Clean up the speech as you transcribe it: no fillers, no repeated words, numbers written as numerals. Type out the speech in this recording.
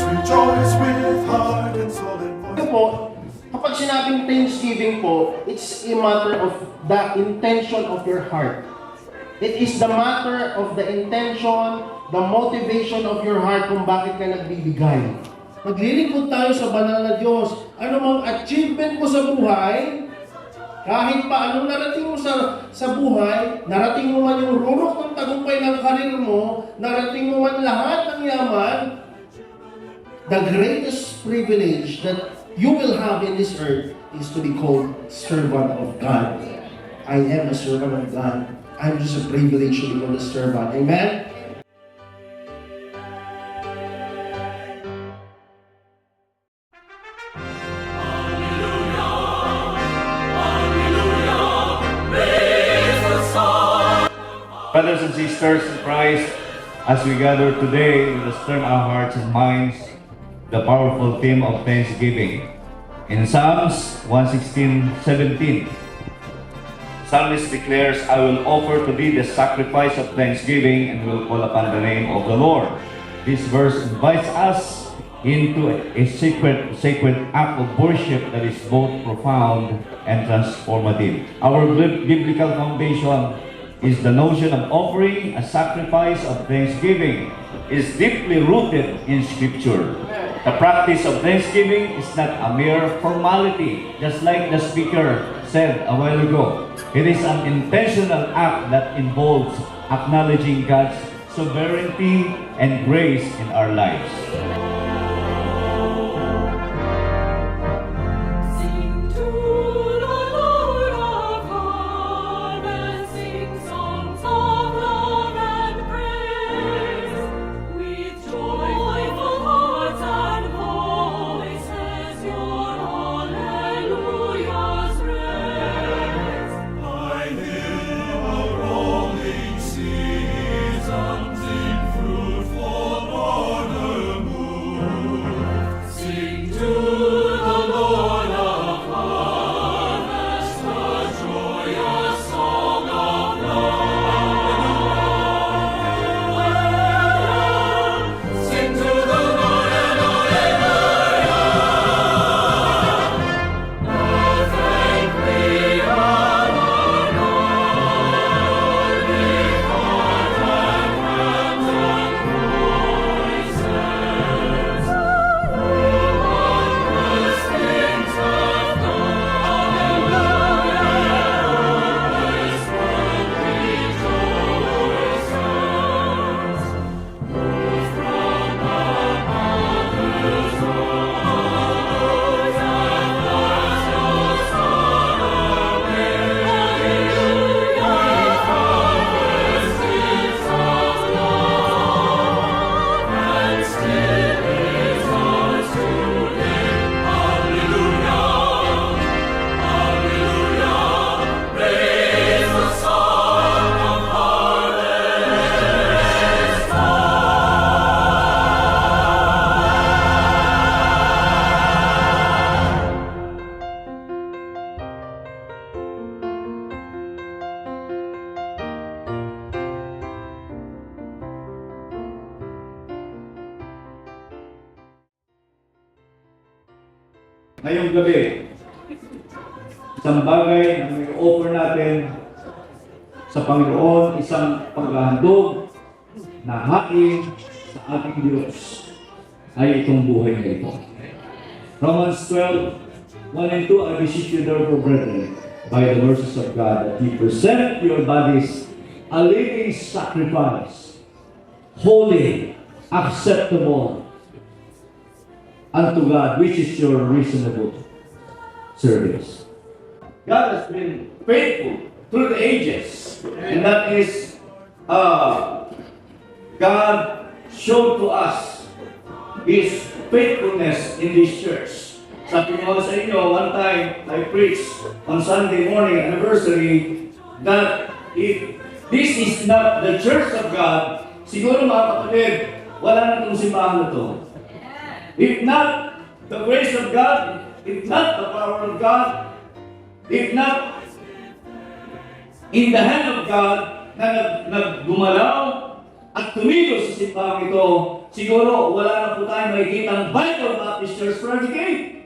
rejoice with heart and soul and Ito voice. po, kapag sinabing Thanksgiving po, it's a matter of the intention of your heart. It is the matter of the intention, the motivation of your heart kung bakit ka nagbibigay. Maglilingkod tayo sa banal na Diyos. Ano mang achievement mo sa buhay, kahit pa anong narating mo sa buhay, narating mo man yung rurok ng tagumpay ng karir mo, narating mo man lahat ng yaman, the greatest privilege that you will have in this earth is to be called servant of God. I am a servant of God. I'm just a privilege to be called a servant. Amen? Brothers and sisters in Christ, as we gather today, let us turn our hearts and minds to the powerful theme of Thanksgiving. In Psalms 116:17, Psalmist declares, I will offer to thee the sacrifice of thanksgiving and will call upon the name of the Lord. This verse invites us into a sacred act of worship that is both profound and transformative. Our biblical foundation is the notion of offering a sacrifice of thanksgiving is deeply rooted in Scripture. The practice of thanksgiving is not a mere formality, just like the speaker said a while ago. It is an intentional act that involves acknowledging God's sovereignty and grace in our lives. Sing to the Lord of harvest, sing songs of love and praise. With joyful hearts and voices, your hallelujahs raise. I hear a rolling seasons in fruitful border move. Sing to the Lord of harvest, a joyous song of love. Sing to the Lord and hallelujah. Thank we are Lord, with heart and hands and voices. Wondrous things have done. Hallelujah. This world rejoices. Moved from the mother's woes, at last your Son appeared. Hallelujah. From first gifts of love, and still is ours today. Hallelujah. Hallelujah. Praise the song of harvest Ngayong gabi, isang bagay na may offer natin sa Panginoon, isang paghahandog na hain sa ating Diyos ay itong buhay na ito. Romans 12:1 and 2, I beseech you therefore, brethren, by the mercies of God, that ye present your bodies a living sacrifice, holy, acceptable unto God, which is your reasonable service. God has been faithful through the ages, and that is God showed to us His faithfulness in this church. Sabi ko sa inyo, one time I preached on Sunday morning anniversary that if this is not the church of God, siguro mga kapatid, wala na itong simbahan na ito. If not the grace of God, if not the power of God, if not in the hand of God na naggumalaw at tumilos sa simbahang ito, siguro wala na po tayong makikita ang Bible Baptist Church for a decade.